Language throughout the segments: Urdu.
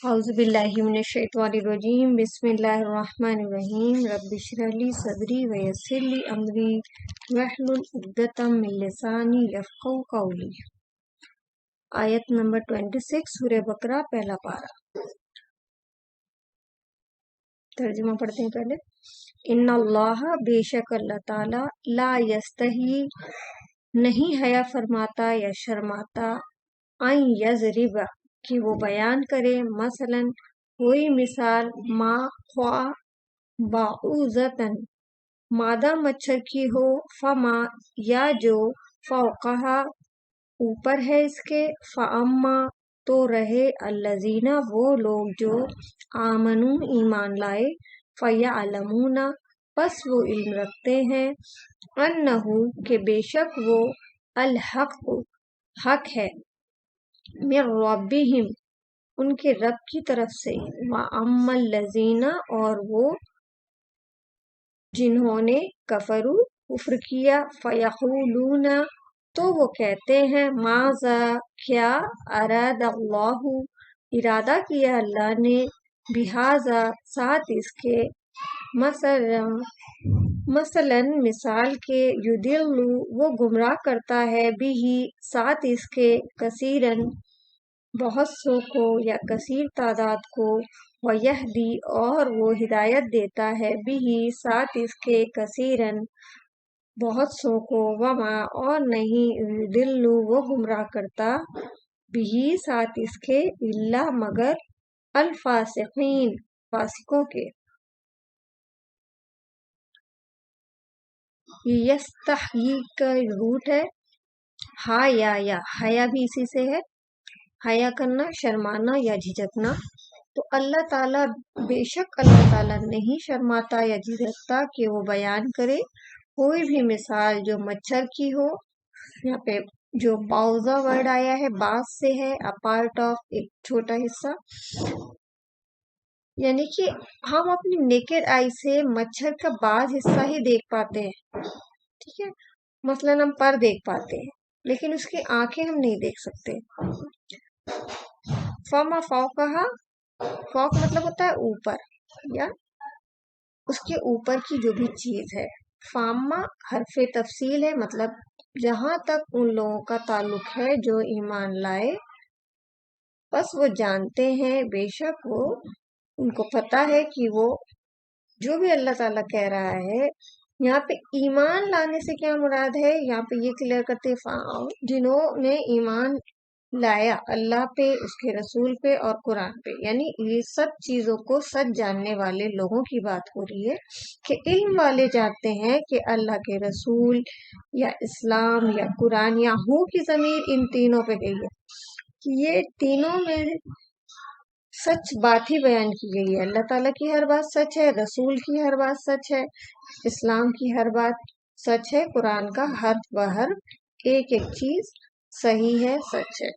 اعوذ باللہ من الشیطان الرجیم بسم اللہ الرحمن الرحیم رب اشرح لی صدری ویسر لی امری واحلل عقدۃ من لسانی یفقہوا قولی۔ آیت نمبر 26 سورہ بقرہ پہلا پارہ۔ ترجمہ پڑھتے ہیں پہلے۔ ان اللہ بے شک اللہ تعالی لا یستحی نہیں حیا فرماتا یا شرماتا ان یضرب کہ وہ بیان کرے مثلا کوئی مثال ما خواہ بعوضتن مادہ مچھر کی ہو فما یا جو فوقہا اوپر ہے اس کے فاما تو رہے الذین وہ لوگ جو آمنو ایمان لائے فیعلمون پس وہ علم رکھتے ہیں انہو کہ بے شک وہ الحق حق ہے من ربہم ان کے رب کی طرف سے وَأَمَّا الَّذِينَ اور وہ جنہوں نے کفر کیا فَيَقُولُونَ تو وہ کہتے ہیں ماذا کیا اراد اللہ ارادہ کیا اللہ نے بہذا ساتھ اس کے مثلا مثال کے یضل وہ گمراہ کرتا ہے بھی ساتھ اس کے کثیرن بہت سو کو یا کثیر تعداد کو ویہدی اور وہ ہدایت دیتا ہے بھی ساتھ اس کے کثیرن بہت سو کو وما اور نہیں یضل وہ گمراہ کرتا بھی ساتھ اس کے الا مگر الفاسقین فاسقوں کے۔ یستحیی کا روٹ ہے ہا یا حیا بھی اسی سے ہے، حیا کرنا شرمانا یا جھجکنا۔ تو اللہ تعالیٰ بے شک اللہ تعالیٰ نہیں شرماتا یا جھجکتا کہ وہ بیان کرے کوئی بھی مثال جو مچھر کی ہو۔ یہاں پہ جو باؤزا ورڈ آیا ہے باز سے ہے، پارٹ آف ایک چھوٹا حصہ، یعنی کہ ہم اپنی نیکڈ آئی سے مچھر کا بعض حصہ ہی دیکھ پاتے ہیں، ٹھیک ہے، مثلاً ہم پر دیکھ پاتے ہیں لیکن اس کی آنکھیں ہم نہیں دیکھ سکتے۔ فما فوقہا فوق مطلب ہوتا ہے اوپر یا اس کے اوپر کی جو بھی چیز ہے۔ فاما حرف تفصیل ہے، مطلب جہاں تک ان لوگوں کا تعلق ہے جو ایمان لائے بس وہ جانتے ہیں بے شک وہ ان کو پتہ ہے کہ وہ جو بھی اللہ تعالیٰ کہہ رہا ہے یہاں پہ ایمان لانے سے کیا مراد ہے، یہاں پہ یہ کلیئر کرتے جنہوں نے ایمان لایا اللہ پہ اس کے رسول پہ اور قرآن پہ، یعنی یہ سب چیزوں کو سچ جاننے والے لوگوں کی بات ہو رہی ہے کہ علم والے جانتے ہیں کہ اللہ کے رسول یا اسلام یا قرآن یا ہو کی ضمیر ان تینوں پہ گئی ہے کہ یہ تینوں میں سچ بات ہی بیان کی گئی ہے۔ اللہ تعالیٰ کی ہر بات سچ ہے، رسول کی ہر بات سچ ہے، اسلام کی ہر بات سچ ہے، قرآن کا حرف بحرف ایک ایک چیز صحیح ہے، سچ ہے۔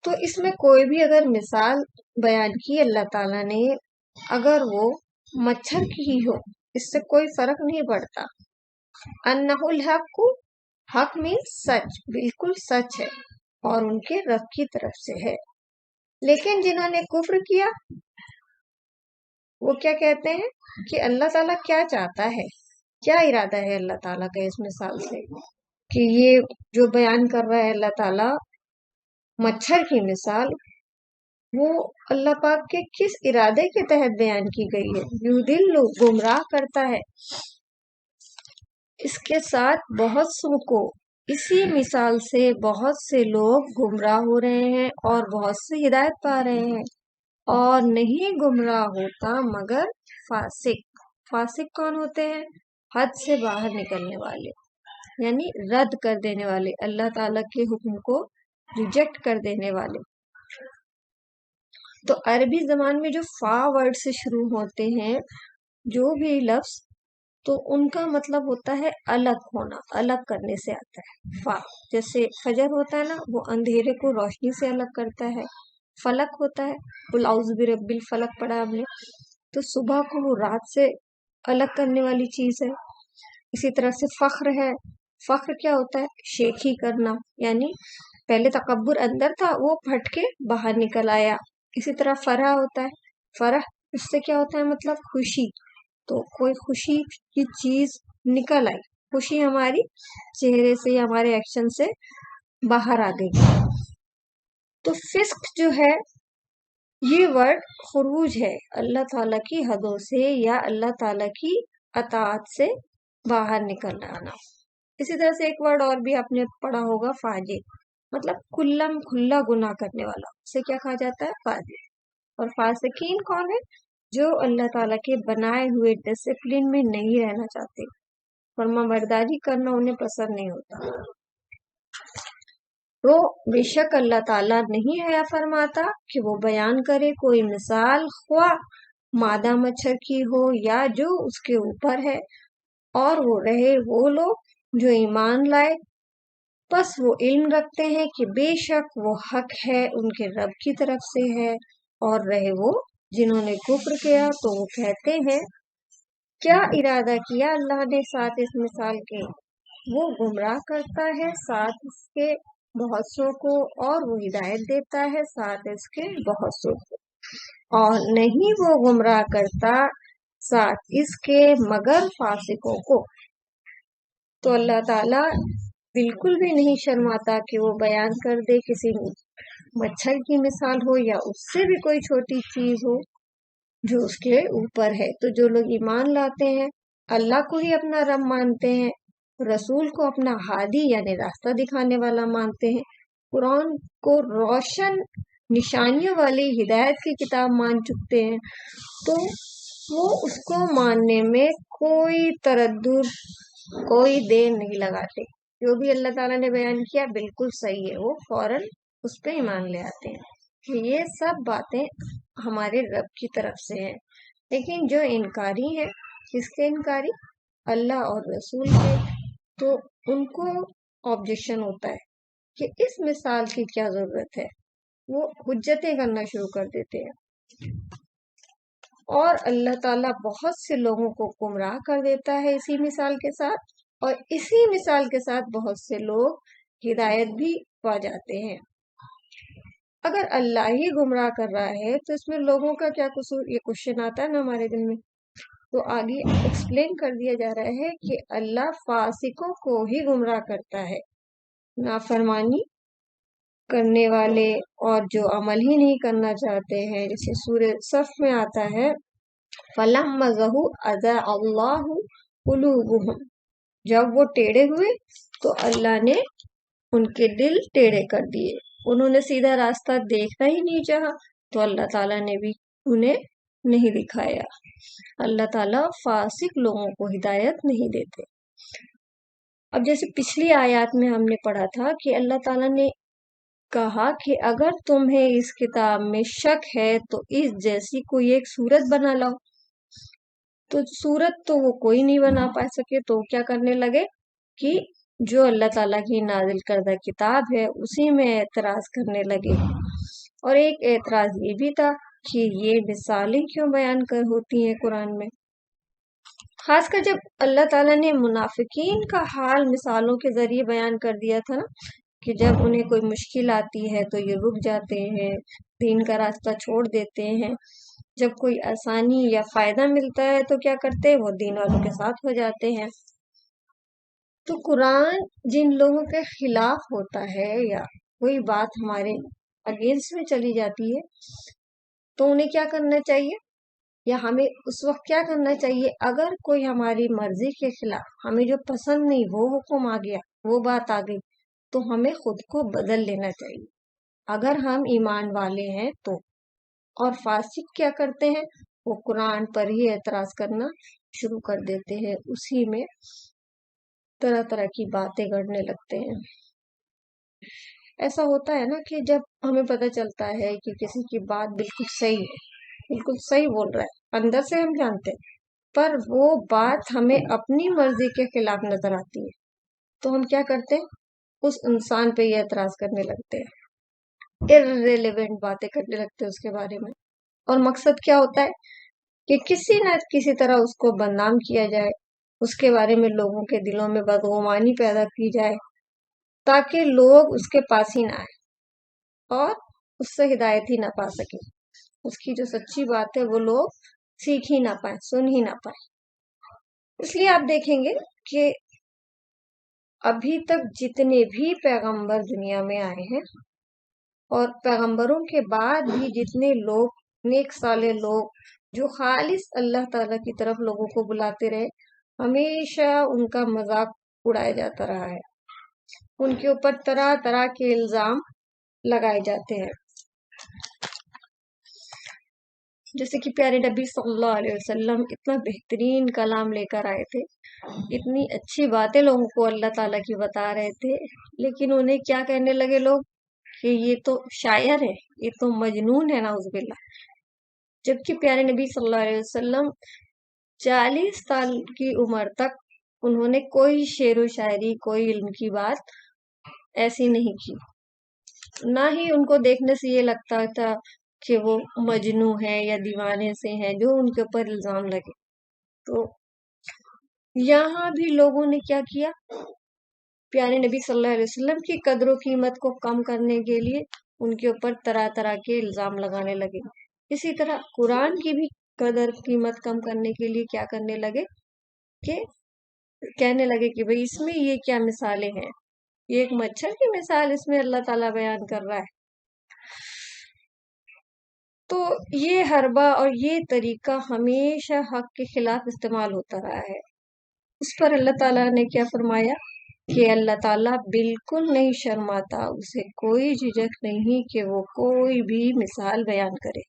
تو اس میں کوئی بھی اگر مثال بیان کی اللہ تعالیٰ نے اگر وہ مچھر کی ہی ہو اس سے کوئی فرق نہیں پڑتا۔ انہ الحق حق مینس سچ، بالکل سچ ہے اور ان کے رب کی طرف سے ہے۔ لیکن جنہوں نے کفر کیا وہ کیا کہتے ہیں کہ اللہ تعالیٰ کیا چاہتا ہے، کیا ارادہ ہے اللہ تعالیٰ کا اس مثال سے، کہ یہ جو بیان کر رہا ہے اللہ تعالیٰ مچھر کی مثال وہ اللہ پاک کے کس ارادے کے تحت بیان کی گئی ہے۔ یضل گمراہ کرتا ہے، اس کے ساتھ بہت سو کو، اسی مثال سے بہت سے لوگ گمراہ ہو رہے ہیں اور بہت سے ہدایت پا رہے ہیں، اور نہیں گمراہ ہوتا مگر فاسق۔ فاسق کون ہوتے ہیں؟ حد سے باہر نکلنے والے، یعنی رد کر دینے والے، اللہ تعالیٰ کے حکم کو ریجیکٹ کر دینے والے۔ تو عربی زبان میں جو فا ورڈ سے شروع ہوتے ہیں جو بھی لفظ تو ان کا مطلب ہوتا ہے الگ ہونا، الگ کرنے سے آتا ہے۔ فا جیسے فجر ہوتا ہے نا، وہ اندھیرے کو روشنی سے الگ کرتا ہے۔ فلک ہوتا ہے، قل اعوذ برب الفلق پڑھا ہم نے، تو صبح کو وہ رات سے الگ کرنے والی چیز ہے۔ اسی طرح سے فخر ہے، فخر کیا ہوتا ہے؟ شیخی کرنا، یعنی پہلے تکبر اندر تھا، وہ پھٹ کے باہر نکل آیا. اسی طرح فرح ہوتا ہے. فرح اس سے کیا ہوتا ہے؟ مطلب خوشی. تو کوئی خوشی کی چیز نکل آئی، خوشی ہماری چہرے سے یا ہمارے ایکشن سے باہر آ گئی. تو فسق جو ہے یہ ورڈ خروج ہے، اللہ تعالیٰ کی حدوں سے یا اللہ تعالیٰ کی اطاعت سے باہر نکل آنا. اسی طرح سے ایک ورڈ اور بھی آپ نے پڑھا ہوگا، فاجر، مطلب کھلم کھلا گناہ کرنے والا، اسے کیا کہا جاتا ہے؟ فاجر. اور فاسقین کون ہے؟ جو اللہ تعالیٰ کے بنائے ہوئے ڈسپلن میں نہیں رہنا چاہتے، فرما برداری کرنا انہیں پسند نہیں ہوتا. تو بے شک اللہ تعالیٰ نہیں ہے فرماتا کہ وہ بیان کرے کوئی مثال، خواہ مادہ مچھر کی ہو یا جو اس کے اوپر ہے، اور وہ رہے وہ لوگ جو ایمان لائے، پس وہ علم رکھتے ہیں کہ بے شک وہ حق ہے ان کے رب کی طرف سے ہے، اور رہے وہ جنہوں نے کفر کیا تو وہ کہتے ہیں کیا ارادہ کیا اللہ نے ساتھ اس مثال کے، وہ گمراہ کرتا ہے ساتھ اس کے بہت سو کو، اور وہ ہدایت دیتا ہے ساتھ اس کے بہت سو کو، اور نہیں وہ گمراہ کرتا ساتھ اس کے مگر فاسقوں کو. تو اللہ تعالیٰ بالکل بھی نہیں شرماتا کہ وہ بیان کر دے کسی مچھر کی مثال ہو یا اس سے بھی کوئی چھوٹی چیز ہو جو اس کے اوپر ہے. تو جو لوگ ایمان لاتے ہیں، اللہ کو ہی اپنا رب مانتے ہیں، رسول کو اپنا ہادی یعنی راستہ دکھانے والا مانتے ہیں، قرآن کو روشن نشانیوں والی ہدایت کی کتاب مان چکتے ہیں، تو وہ اس کو ماننے میں کوئی تردد، کوئی دیر نہیں لگاتے. جو بھی اللہ تعالیٰ نے بیان کیا بالکل صحیح ہے، وہ فوراً اس پہ ایمان لے آتے ہیں کہ یہ سب باتیں ہمارے رب کی طرف سے ہیں. لیکن جو انکاری ہیں، کس کے انکاری؟ اللہ اور رسول کے، تو ان کو آبجیکشن ہوتا ہے کہ اس مثال کی کیا ضرورت ہے، وہ حجتیں کرنا شروع کر دیتے ہیں. اور اللہ تعالیٰ بہت سے لوگوں کو گمراہ کر دیتا ہے اسی مثال کے ساتھ، اور اسی مثال کے ساتھ بہت سے لوگ ہدایت بھی پا جاتے ہیں. اگر اللہ ہی گمراہ کر رہا ہے تو اس میں لوگوں کا کیا قصور؟ یہ کوشچن آتا ہے نا ہمارے دل میں. تو آگے ایکسپلین کر دیا جا رہا ہے کہ اللہ فاسقوں کو ہی گمراہ کرتا ہے، نافرمانی کرنے والے اور جو عمل ہی نہیں کرنا چاہتے ہیں. جیسے سورہ صف میں آتا ہے فَلَمَّ ظَهُ أَذَاعَ اللَّهُ قُلُوبُهُمْ، جب وہ ٹیڑھے ہوئے تو اللہ نے ان کے دل ٹیڑھے کر دیے، انہوں نے سیدھا راستہ دیکھنا ہی نہیں چاہا تو اللہ تعالیٰ نے بھی انہیں نہیں دکھایا. اللہ تعالیٰ فاسق لوگوں کو ہدایت نہیں دیتے. اب جیسے پچھلی آیات میں ہم نے پڑھا تھا کہ اللہ تعالیٰ نے کہا کہ اگر تمہیں اس کتاب میں شک ہے تو اس جیسی کوئی ایک صورت بنا لاؤ. تو صورت تو وہ کوئی نہیں بنا پا سکے، تو کیا کرنے لگے کہ جو اللہ تعالیٰ کی نازل کردہ کتاب ہے اسی میں اعتراض کرنے لگے. اور ایک اعتراض یہ بھی تھا کہ یہ مثالیں کیوں بیان کر ہوتی ہیں قرآن میں، خاص کر جب اللہ تعالیٰ نے منافقین کا حال مثالوں کے ذریعے بیان کر دیا تھا نا، کہ جب انہیں کوئی مشکل آتی ہے تو یہ رک جاتے ہیں، دین کا راستہ چھوڑ دیتے ہیں، جب کوئی آسانی یا فائدہ ملتا ہے تو کیا کرتے ہیں، وہ دین والوں کے ساتھ ہو جاتے ہیں. تو قرآن جن لوگوں کے خلاف ہوتا ہے یا کوئی بات ہمارے اگینسٹ میں چلی جاتی ہے تو انہیں کیا کرنا چاہیے، یا ہمیں اس وقت کیا کرنا چاہیے؟ اگر کوئی ہماری مرضی کے خلاف، ہمیں جو پسند نہیں وہ حکم آ گیا، وہ بات آ گئی، تو ہمیں خود کو بدل لینا چاہیے اگر ہم ایمان والے ہیں تو. اور فاسق کیا کرتے ہیں؟ وہ قرآن پر ہی اعتراض کرنا شروع کر دیتے ہیں، اسی میں طرح طرح کی باتیں کرنے لگتے ہیں. ایسا ہوتا ہے نا کہ جب ہمیں پتہ چلتا ہے کہ کسی کی بات بالکل صحیح ہے، بالکل صحیح بول رہا ہے، اندر سے ہم جانتے ہیں، پر وہ بات ہمیں اپنی مرضی کے خلاف نظر آتی ہے، تو ہم کیا کرتے ہیں؟ اس انسان پہ یہ اعتراض کرنے لگتے ہیں، irrelevant باتیں کرنے لگتے ہیں اس کے بارے میں. اور مقصد کیا ہوتا ہے کہ کسی نہ کسی طرح اس کو بدنام کیا جائے، اس کے بارے میں لوگوں کے دلوں میں بدگمانی پیدا کی جائے، تاکہ لوگ اس کے پاس ہی نہ آئے اور اس سے ہدایت ہی نہ پا سکیں، اس کی جو سچی بات ہے وہ لوگ سیکھ ہی نہ پائیں، سن ہی نہ پائیں۔ اس لیے آپ دیکھیں گے کہ ابھی تک جتنے بھی پیغمبر دنیا میں آئے ہیں اور پیغمبروں کے بعد بھی جتنے لوگ نیک صالح لوگ جو خالص اللہ تعالیٰ کی طرف لوگوں کو بلاتے رہے، ہمیشہ ان کا مذاق اڑایا جاتا رہا ہے، ان کے اوپر طرح طرح کے الزام لگائے جاتے ہیں۔ جیسے کہ پیارے نبی صلی اللہ علیہ وسلم اتنا بہترین کلام لے کر آئے تھے، اتنی اچھی باتیں لوگوں کو اللہ تعالیٰ کی بتا رہے تھے، لیکن انہیں کیا کہنے لگے لوگ کہ یہ تو شاعر ہے، یہ تو مجنون ہے، نعوذ باللہ۔ جبکہ پیارے نبی صلی اللہ علیہ وسلم 40 سال کی عمر تک انہوں نے کوئی شعر و شاعری، کوئی علم کی بات ایسی نہیں کی، نہ ہی ان کو دیکھنے سے یہ لگتا تھا کہ وہ مجنوں ہیں یا دیوانے سے ہیں جو ان کے اوپر الزام لگے۔ تو یہاں بھی لوگوں نے کیا کیا، پیارے نبی صلی اللہ علیہ وسلم کی قدر و قیمت کو کم کرنے کے لیے ان کے اوپر طرح طرح کے الزام لگانے لگے۔ اسی طرح قرآن کی بھی قدر قیمت کم کرنے کے لیے کیا کرنے لگے کہ کہنے لگے کہ بھئی اس میں یہ کیا مثالیں ہیں، یہ ایک مچھر کی مثال اس میں اللہ تعالیٰ بیان کر رہا ہے۔ تو یہ حربہ اور یہ طریقہ ہمیشہ حق کے خلاف استعمال ہوتا رہا ہے۔ اس پر اللہ تعالیٰ نے کیا فرمایا کہ اللہ تعالیٰ بالکل نہیں شرماتا، اسے کوئی جھجک نہیں کہ وہ کوئی بھی مثال بیان کرے،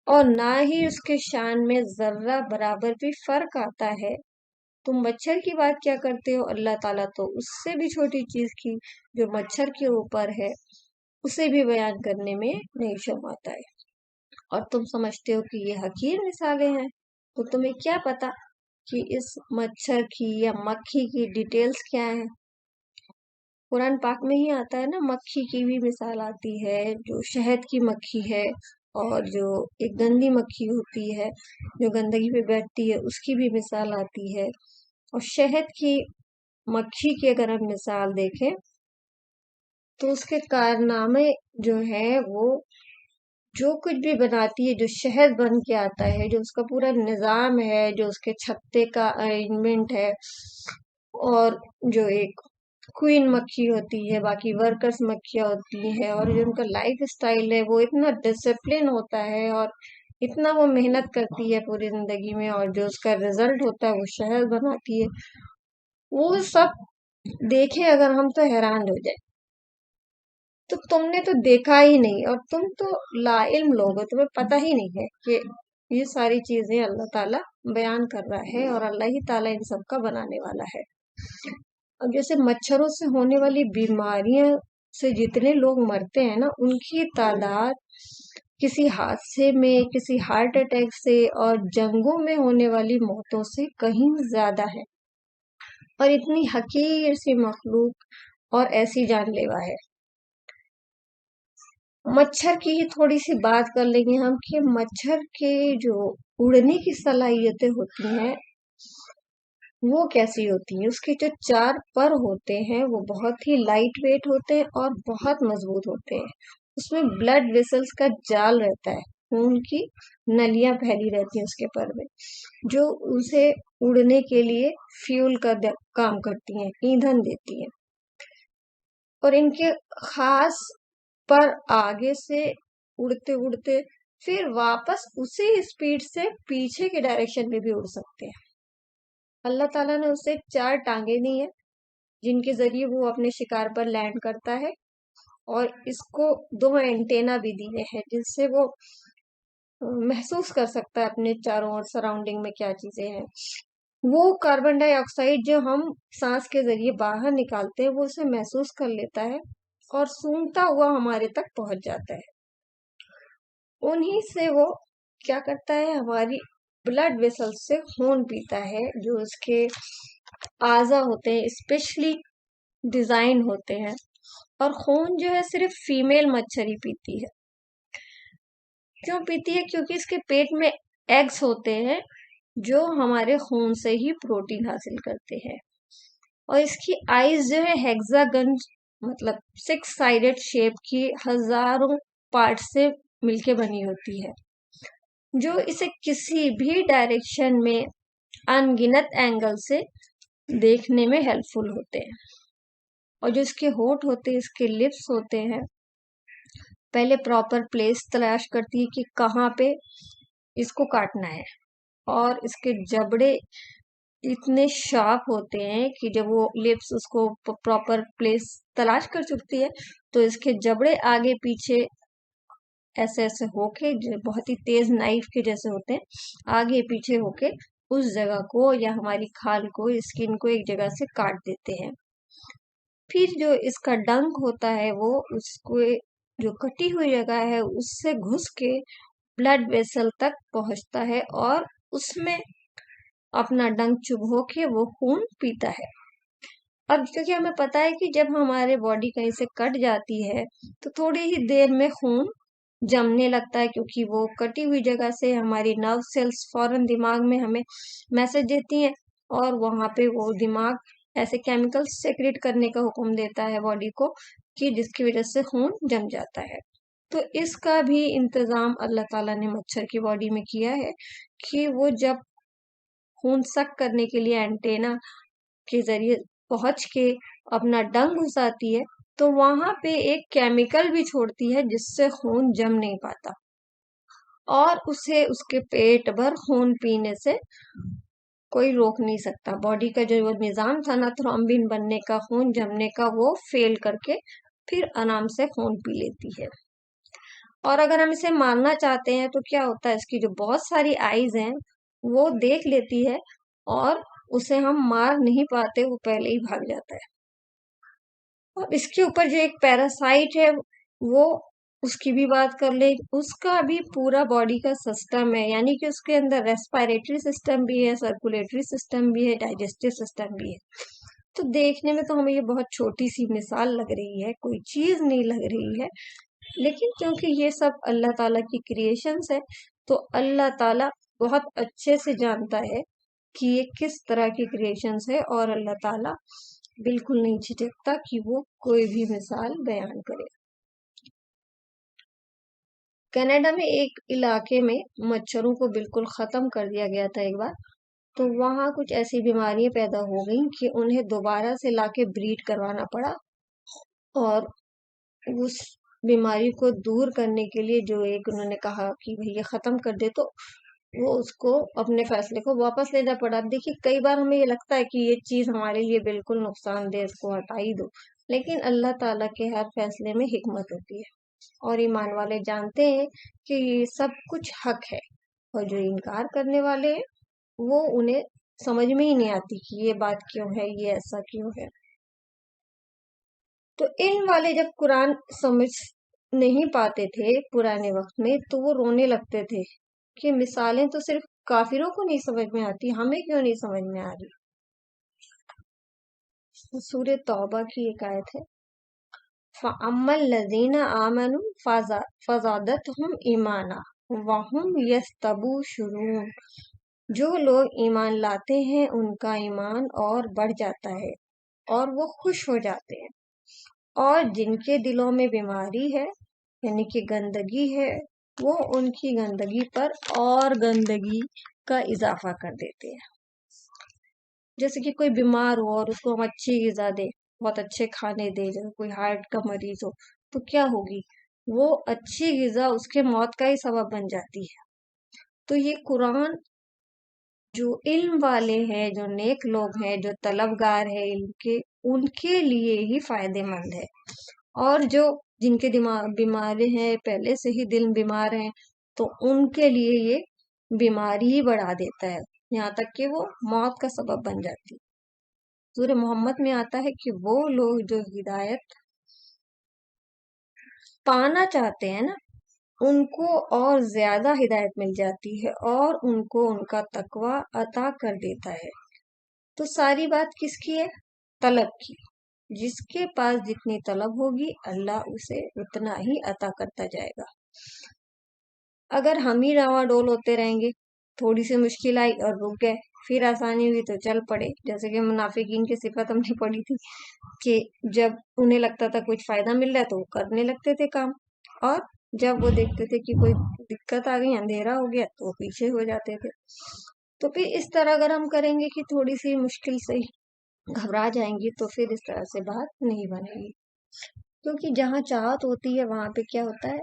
اور نہ ہی اس کے شان میں ذرہ برابر بھی فرق آتا ہے۔ تم مچھر کی بات کیا کرتے ہو، اللہ تعالیٰ تو اس سے بھی چھوٹی چیز کی جو مچھر کے اوپر ہے اسے بھی بیان کرنے میں نہیں شرماتا ہے، اور تم سمجھتے ہو کہ یہ حقیر مثالیں ہیں۔ تو تمہیں کیا پتا کہ اس مچھر کی یا مکھی کی ڈیٹیلز کیا ہیں؟ قرآن پاک میں ہی آتا ہے نا، مکھی کی بھی مثال آتی ہے، جو شہد کی مکھی ہے، اور جو ایک گندی مکھی ہوتی ہے جو گندگی پہ بیٹھتی ہے اس کی بھی مثال آتی ہے۔ اور شہد کی مکھی کی اگر ہم مثال دیکھیں تو اس کے کارنامے جو ہیں وہ جو کچھ بھی بناتی ہے، جو شہد بن کے آتا ہے، جو اس کا پورا نظام ہے، جو اس کے چھتے کا ارینجمنٹ ہے، اور جو ایک کوئین مکھی ہوتی ہے، باقی ورکرز مکھیاں ہوتی ہیں، اور جو ان کا لائف اسٹائل ہے وہ اتنا ڈسپلن ہوتا ہے اور اتنا وہ محنت کرتی ہے پوری زندگی میں، اور جو اس کا رزلٹ ہوتا ہے وہ شہد بناتی ہے، وہ سب دیکھیں اگر ہم تو حیران ہو جائیں۔ تو تم نے تو دیکھا ہی نہیں، اور تم تو لا علم لوگ ہو، تمہیں پتہ ہی نہیں ہے کہ یہ ساری چیزیں اللہ تعالیٰ بیان کر رہا ہے، اور اللہ ہی تعالیٰ ان سب کا بنانے والا ہے۔ اب جیسے مچھروں سے ہونے والی بیماریاں سے جتنے لوگ مرتے ہیں نا، ان کی تعداد کسی حادثے میں، کسی ہارٹ اٹیک سے اور جنگوں میں ہونے والی موتوں سے کہیں زیادہ ہے، اور اتنی حقیر سی مخلوق اور ایسی جان لیوا ہے۔ مچھر کی ہی تھوڑی سی بات کر لیں گے ہم کہ مچھر کے جو اڑنے کی صلاحیتیں ہوتی ہیں وہ کیسی ہوتی ہیں۔ اس کے جو 4 پر ہوتے ہیں وہ بہت ہی لائٹ ویٹ ہوتے ہیں اور بہت مضبوط ہوتے ہیں۔ اس میں بلڈ ویسلز کا جال رہتا ہے، خون کی نلیاں پھیلی رہتی ہیں اس کے پر میں، جو اسے اڑنے کے لیے فیول کا کام کرتی ہیں، ایندھن دیتی ہیں، اور ان کے خاص پر آگے سے اڑتے اڑتے پھر واپس اسی اسپیڈ سے پیچھے کے ڈائریکشن میں بھی اڑ سکتے ہیں۔ اللہ تعالیٰ نے اسے 4 ٹانگیں دی ہیں جن کے ذریعے وہ اپنے شکار پر لینڈ کرتا ہے، اور اس کو 2 اینٹینا بھی دیے ہیں جس سے وہ محسوس کر سکتا ہے اپنے چاروں اور سراؤنڈنگ میں کیا چیزیں ہیں۔ وہ کاربن ڈائی آکسائڈ جو ہم سانس کے ذریعے باہر نکالتے ہیں وہ اسے محسوس کر لیتا ہے اور سونگتا ہوا ہمارے تک پہنچ جاتا ہے۔ انہی سے وہ کیا کرتا ہے، ہماری بلڈ ویسل سے خون پیتا ہے، جو اس کے اعضا ہوتے ہیں اسپیشلی ڈیزائن ہوتے ہیں، اور خون جو ہے صرف فیمیل مچھر ہی پیتی ہے۔ کیوں پیتی ہے؟ کیونکہ اس کے پیٹ میں ایگز ہوتے ہیں جو ہمارے خون سے ہی پروٹین حاصل کرتے ہیں، اور اس کی آئیز جو ہے ہیگزاگن مطلب 6 سائڈڈ شیپ کی ہزاروں پارٹ سے مل کے بنی ہوتی ہے، جو اسے کسی بھی ڈائریکشن میں انگنت اینگل سے دیکھنے میں ہیلپ فل ہوتے ہیں۔ اور جو اس کے ہونٹ ہوتے ہیں، اس کے لپس ہوتے ہیں، پہلے پراپر پلیس تلاش کرتی ہے کہ کہاں پہ اس کو کاٹنا ہے، اور اس کے جبڑے اتنے شارپ ہوتے ہیں کہ جب وہ لپس اس کو پراپر پلیس تلاش کر چکتی ہے تو اس کے جبڑے آگے پیچھے ایسے ایسے ہو کے بہت ہی تیز نائف کے جیسے ہوتے ہیں، آگے پیچھے ہو کے اس جگہ کو یا ہماری کھال کو، اسکن کو ایک جگہ سے کاٹ دیتے ہیں۔ پھر جو اس کا ڈنک ہوتا ہے وہ اس کو جو کٹی ہوئی جگہ ہے اس سے گھس کے بلڈ ویسل تک پہنچتا ہے اور اس میں اپنا ڈنک چبھو کے وہ خون پیتا ہے۔ اب کیونکہ ہمیں پتا ہے کہ جب ہمارے باڈی کہیں سے کٹ جاتی ہے تو تھوڑی ہی دیر میں خون جمنے لگتا ہے، کیونکہ وہ کٹی ہوئی جگہ سے ہماری نرو سیلز فوراً دماغ میں ہمیں میسج دیتی ہیں، اور وہاں پہ وہ دماغ ایسے کیمیکل سیکریٹ کرنے کا حکم دیتا ہے باڈی کو کہ جس کی وجہ سے خون جم جاتا ہے۔ تو اس کا بھی انتظام اللہ تعالیٰ نے مچھر کی باڈی میں کیا ہے کہ وہ جب خون سک کرنے کے لیے اینٹینا کے ذریعے پہنچ کے اپنا ڈنگ گھساتی ہے تو وہاں پہ ایک کیمیکل بھی چھوڑتی ہے جس سے خون جم نہیں پاتا، اور اسے اس کے پیٹ بھر خون پینے سے کوئی روک نہیں سکتا۔ باڈی کا جو نظام تھا نا تھرومبین بننے کا، خون جمنے کا، وہ فیل کر کے پھر آرام سے خون پی لیتی ہے۔ اور اگر ہم اسے مارنا چاہتے ہیں تو کیا ہوتا ہے، اس کی جو بہت ساری آئیز ہیں وہ دیکھ لیتی ہے اور اسے ہم مار نہیں پاتے، وہ پہلے ہی بھاگ جاتا ہے۔ اور اس کے اوپر جو ایک پیراسائٹ ہے وہ اس کی بھی بات کر لیں، اس کا بھی پورا باڈی کا سسٹم ہے، یعنی کہ اس کے اندر ریسپائریٹری سسٹم بھی ہے، سرکولیٹری سسٹم بھی ہے، ڈائجسٹو سسٹم بھی ہے۔ تو دیکھنے میں تو ہمیں یہ بہت چھوٹی سی مثال لگ رہی ہے، کوئی چیز نہیں لگ رہی ہے، لیکن کیونکہ یہ سب اللہ تعالیٰ کی کریشنز ہے تو اللہ تعالیٰ بہت اچھے سے جانتا ہے کہ یہ کس طرح کی کریشنز ہے، اور اللہ تعالیٰ بالکل نہیں جھجکتا کہ وہ کوئی بھی مثال بیان کرے۔ کینیڈا میں ایک علاقے میں مچھروں کو بالکل ختم کر دیا گیا تھا ایک بار، تو وہاں کچھ ایسی بیماریاں پیدا ہو گئیں کہ انہیں دوبارہ سے لا کے بریڈ کروانا پڑا، اور اس بیماری کو دور کرنے کے لیے جو ایک انہوں نے کہا کہ بھئی یہ ختم کر دے، تو وہ اس کو اپنے فیصلے کو واپس لینا پڑا۔ دیکھیے کئی بار ہمیں یہ لگتا ہے کہ یہ چیز ہمارے لیے بالکل نقصان دہ، اس کو ہٹا ہی دو، لیکن اللہ تعالیٰ کے ہر فیصلے میں حکمت ہوتی ہے، اور ایمان والے جانتے ہیں کہ یہ سب کچھ حق ہے، اور جو انکار کرنے والے ہیں وہ انہیں سمجھ میں ہی نہیں آتی کہ یہ بات کیوں ہے، یہ ایسا کیوں ہے۔ تو علم والے جب قرآن سمجھ نہیں پاتے تھے پرانے وقت میں تو وہ رونے لگتے تھے کہ مثالیں تو صرف کافروں کو نہیں سمجھ میں آتی، ہمیں کیوں نہیں سمجھ میں آ رہی۔ سورہ توبہ کی ایک آیت ہے، فَأَمَّا الَّذِينَ آمَنُوا فَزَادَتْهُمْ إِيمَانًا وَهُمْ يَسْتَبْشِرُونَ، جو لوگ ایمان لاتے ہیں ان کا ایمان اور بڑھ جاتا ہے اور وہ خوش ہو جاتے ہیں، اور جن کے دلوں میں بیماری ہے یعنی کہ گندگی ہے، وہ ان کی گندگی پر اور گندگی کا اضافہ کر دیتے ہیں۔ جیسے کہ کوئی بیمار ہو اور اس کو ہم اچھی غذا دے، بہت اچھے کھانے دے، جیسے کوئی ہارٹ کا مریض ہو تو کیا ہوگی، وہ اچھی غذا اس کے موت کا ہی سبب بن جاتی ہے۔ تو یہ قرآن جو علم والے ہیں، جو نیک لوگ ہیں، جو طلبگار ہیں علم کے، ان کے لیے ہی فائدے مند ہے، اور جو جن کے دماغ بیمارے ہیں، پہلے سے ہی دل بیمار ہیں، تو ان کے لیے یہ بیماری ہی بڑھا دیتا ہے، یہاں تک کہ وہ موت کا سبب بن جاتی۔ سورہ محمد میں آتا ہے کہ وہ لوگ جو ہدایت پانا چاہتے ہیں نا، ان کو اور زیادہ ہدایت مل جاتی ہے اور ان کو ان کا تقوی عطا کر دیتا ہے۔ تو ساری بات کس کی ہے؟ طلب کی۔ جس کے پاس جتنی طلب ہوگی اللہ اسے اتنا ہی عطا کرتا جائے گا۔ اگر ہم ہی ڈاواڈول ہوتے رہیں گے، تھوڑی سی مشکل آئی اور رک گئے، پھر آسانی ہوئی تو چل پڑے، جیسے کہ منافقین کی صفت ہم نے پڑھی تھی کہ جب انہیں لگتا تھا کچھ فائدہ مل رہا ہے تو وہ کرنے لگتے تھے کام، اور جب وہ دیکھتے تھے کہ کوئی دقت آ گئی، اندھیرا ہو گیا، تو وہ پیچھے ہو جاتے تھے۔ تو پھر اس طرح اگر ہم کریں گے کہ تھوڑی سی مشکل سے گھبرا جائیں گی تو پھر اس طرح سے بات نہیں بنے گی، کیونکہ جہاں چاہت ہوتی ہے وہاں پہ کیا ہوتا ہے،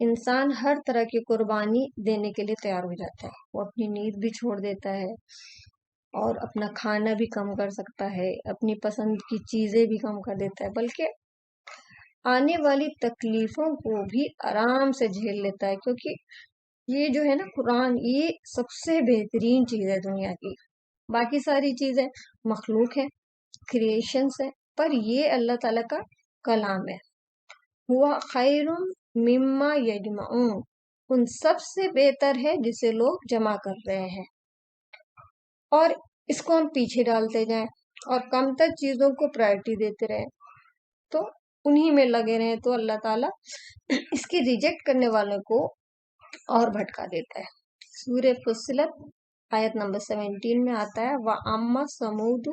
انسان ہر طرح کی قربانی دینے کے لیے تیار ہو جاتا ہے، وہ اپنی نیند بھی چھوڑ دیتا ہے، اور اپنا کھانا بھی کم کر سکتا ہے، اپنی پسند کی چیزیں بھی کم کر دیتا ہے، بلکہ آنے والی تکلیفوں کو بھی آرام سے جھیل لیتا ہے، کیونکہ یہ جو ہے نا قرآن، یہ سب سے بہترین چیز ہے دنیا کی۔ باقی ساری چیزیں مخلوق ہے، کریشنز ہے، پر یہ اللہ تعالیٰ کا کلام ہے۔ ہوا خیر مما یجمعون، ان سب سے بہتر ہے جسے لوگ جمع کر رہے ہیں، اور اس کو ہم پیچھے ڈالتے جائیں اور کم تر چیزوں کو پرائرٹی دیتے رہیں تو انہی میں لگے رہیں، تو اللہ تعالیٰ اس کی ریجیکٹ کرنے والوں کو اور بھٹکا دیتا ہے۔ سورہ فصلت آیت نمبر 17 میں آتا ہے وَأَمَّا ثَمُودُ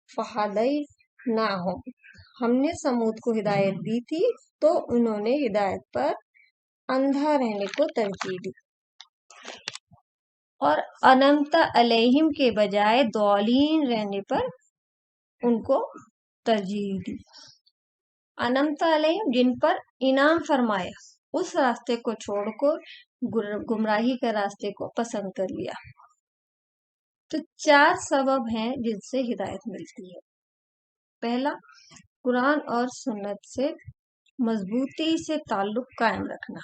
فَهَدَيْنَاهُمْ، ہم نے سمود کو ہدایت دی تھی تو انہوں نے ہدایت پر اندھا رہنے کو ترجیح دی، اور انمتا علیہم کے بجائے ضالین رہنے پر ان کو ترجیح دی۔ انمتا علیہم، جن پر انعام فرمایا، اس راستے کو چھوڑ کر گمراہی کے راستے کو پسند کر لیا۔ تو 4 سبب ہیں جن سے ہدایت ملتی ہے۔ پہلا، قرآن اور سنت سے مضبوطی سے تعلق قائم رکھنا۔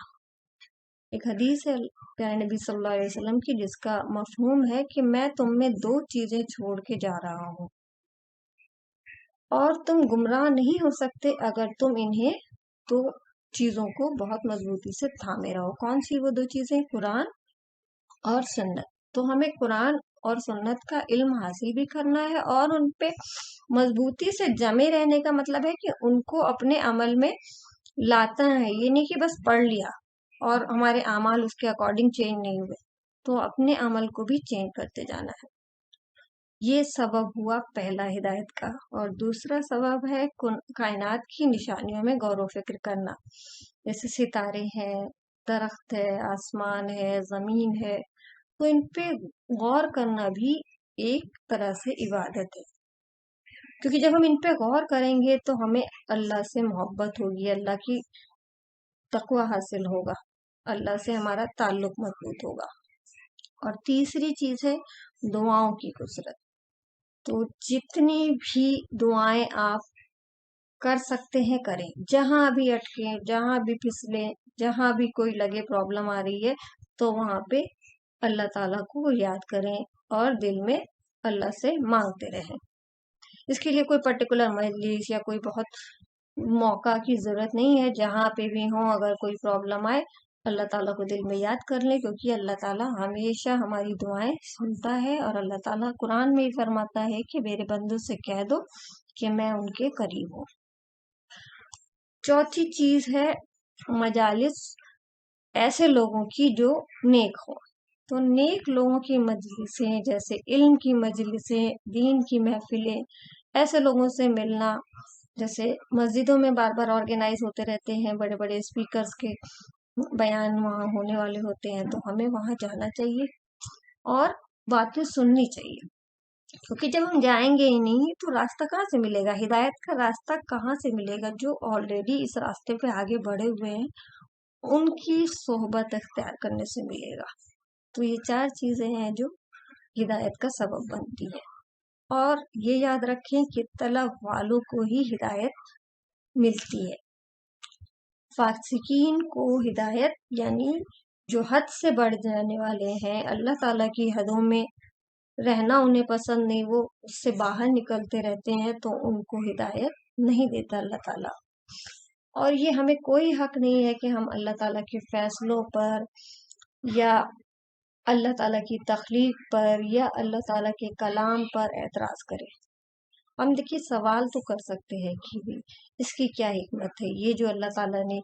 ایک حدیث ہے پیارے نبی صلی اللہ علیہ وسلم کی، جس کا مفہوم ہے کہ میں تم میں 2 چیزیں چھوڑ کے جا رہا ہوں، اور تم گمراہ نہیں ہو سکتے اگر تم انہیں 2 چیزوں کو بہت مضبوطی سے تھامے رہو۔ کون سی وہ 2 چیزیں؟ قرآن اور سنت۔ تو ہمیں قرآن اور سنت کا علم حاصل بھی کرنا ہے، اور ان پہ مضبوطی سے جمے رہنے کا مطلب ہے کہ ان کو اپنے عمل میں لاتا ہے، یہ نہیں کہ بس پڑھ لیا اور ہمارے اعمال اس کے اکارڈنگ چینج نہیں ہوئے، تو اپنے عمل کو بھی چینج کرتے جانا ہے۔ یہ سبب ہوا پہلا ہدایت کا۔ اور دوسرا سبب ہے کائنات کی نشانیوں میں غور و فکر کرنا، جیسے ستارے ہیں، درخت ہے، آسمان ہے، زمین ہے، تو ان پہ غور کرنا بھی ایک طرح سے عبادت ہے، کیونکہ جب ہم ان پہ غور کریں گے تو ہمیں اللہ سے محبت ہوگی، اللہ کی تقوی حاصل ہوگا، اللہ سے ہمارا تعلق مضبوط ہوگا۔ اور تیسری چیز ہے دعاؤں کی کثرت۔ تو جتنی بھی دعائیں آپ کر سکتے ہیں کریں، جہاں بھی اٹکیں، جہاں بھی پھسلیں، جہاں بھی کوئی لگے پرابلم آ رہی ہے، تو وہاں پہ اللہ تعالیٰ کو یاد کریں اور دل میں اللہ سے مانگتے رہیں۔ اس کے لیے کوئی پرٹیکولر مجلس یا کوئی بہت موقع کی ضرورت نہیں ہے، جہاں پہ بھی ہوں اگر کوئی پرابلم آئے اللہ تعالیٰ کو دل میں یاد کر لیں، کیونکہ اللہ تعالیٰ ہمیشہ ہماری دعائیں سنتا ہے، اور اللہ تعالیٰ قرآن میں ہی فرماتا ہے کہ میرے بندوں سے کہہ دو کہ میں ان کے قریب ہوں۔ چوتھی چیز ہے مجالس ایسے لوگوں کی جو نیک ہو۔ تو نیک لوگوں کی مجلسیں، جیسے علم کی مجلسیں، دین کی محفلیں، ایسے لوگوں سے ملنا، جیسے مسجدوں میں بار بار آرگنائز ہوتے رہتے ہیں، بڑے بڑے اسپیکرز کے بیان وہاں ہونے والے ہوتے ہیں، تو ہمیں وہاں جانا چاہیے اور باتیں سننی چاہیے، کیونکہ جب ہم جائیں گے ہی نہیں تو راستہ کہاں سے ملے گا، ہدایت کا راستہ کہاں سے ملے گا؟ جو آلریڈی اس راستے پہ آگے بڑھے ہوئے ہیں ان کی صحبت اختیار کرنے سے ملے گا۔ تو یہ 4 چیزیں ہیں جو ہدایت کا سبب بنتی ہے، اور یہ یاد رکھیں کہ طلب والوں کو ہی ہدایت ملتی ہے۔ فاسقین کو ہدایت یعنی جو حد سے بڑھ جانے والے ہیں، اللہ تعالیٰ کی حدوں میں رہنا انہیں پسند نہیں، وہ اس سے باہر نکلتے رہتے ہیں، تو ان کو ہدایت نہیں دیتا اللہ تعالیٰ۔ اور یہ ہمیں کوئی حق نہیں ہے کہ ہم اللہ تعالیٰ کے فیصلوں پر یا اللہ تعالیٰ کی تخلیق پر یا اللہ تعالیٰ کے کلام پر اعتراض کریں۔ ہم دیکھیے سوال تو کر سکتے ہیں کہ بھی اس کی کیا حکمت ہے، یہ جو اللہ تعالیٰ نے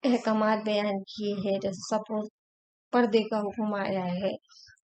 احکامات بیان کیے ہیں، جیسے سپوز پردے کا حکم آیا ہے